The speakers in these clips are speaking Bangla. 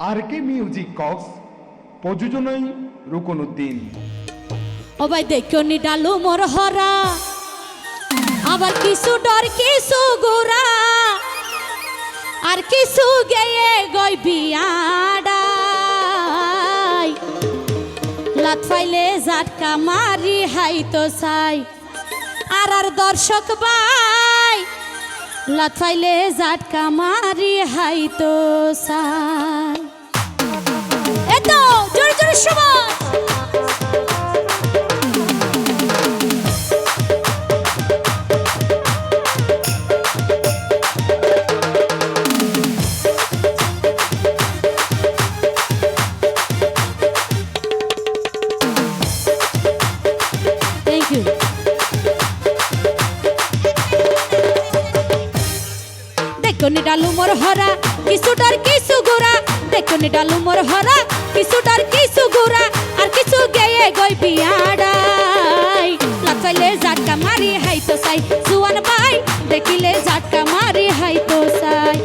আর কে মিউজিক কক্স প্রযোজনায় রুকনউদ্দিন। ও ভাই দেখো নি ডালু মোর হরা, আবার কিছু ডর কিছু গোরা, আর কিছু গেয়ে গই বিয়াডাই। লাত ফাইলে জাটকা মারি হাই তো চাই, আর দর্শক বাই লাত ফাইলে জাটকা মারি হাই তো চাই। এতো জোরে জোরে সবাই দেখুনি ডালু মোর হরা, কিছু ডর কিছু গোরা। দেখুনি ডালু মোর হরা, কিছু ডর কিছু গোরা, আর কিছু গেয়ে গই বিয়াডাই। লাফাইলে জাটকা মারি হাই তো চাই, জুয়ান ভাই দেখিলে জাটকা মারি হাই তো চাই।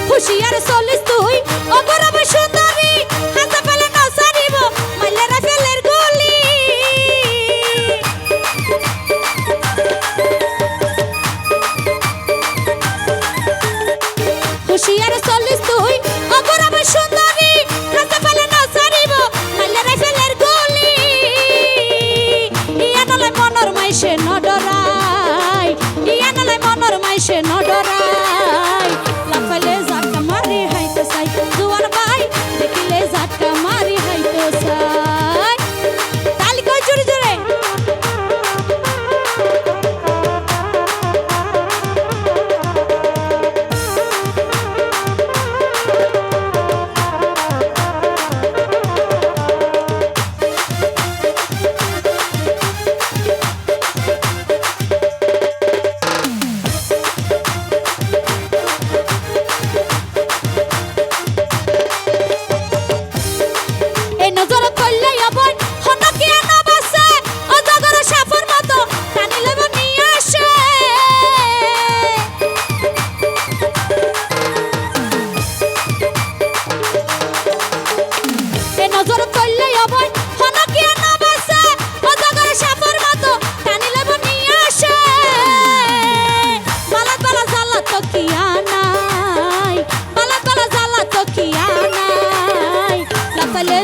হুশিয়ার চলিস তুই অগরব সুন্দরী, হাসা ফেলে নসারিব মাইলে রাফেলের গুলি। হুশিয়ার চলিস তুই অগরব সুন্দরী, হাসা ফেলে নসারিব মাইলে রাফেলের গুলি। ইয়া নলে মনর মাইসে নডরাই, ইয়া নলে মনর মাইসে নডরাই। লাফাইলে জাটকা মারি হাই তো চাই, জুয়ান ভাই দেখিলে জাটকা মারি হাই তো চাই। তালি কই জোরে জোরে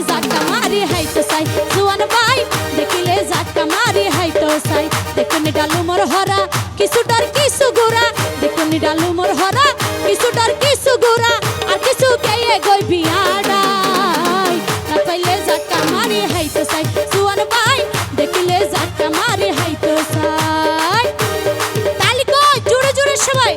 জাটকা মারি হাই তো চাই, জুয়ান ভাই দেখিলে জাটকা মারি হাই তো চাই। দেখুনি ডালু মোর হরা, কিছু ডর কিছু গোরা। দেখুনি ডালু মোর হরা, কিছু ডর কিছু গোরা, আর কিছু গেয়ে গই বিয়াডাই। না পাইলে জাটকা মারি হাই তো চাই, জুয়ান ভাই দেখিলে জাটকা মারি হাই তো চাই। তালি কই জোরে জোরে সবাই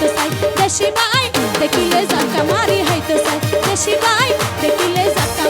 চাই দেশি ভাই দেখিলে জাকা মারি হাইতে চাই দেশি ভাই দেখিলে জাকা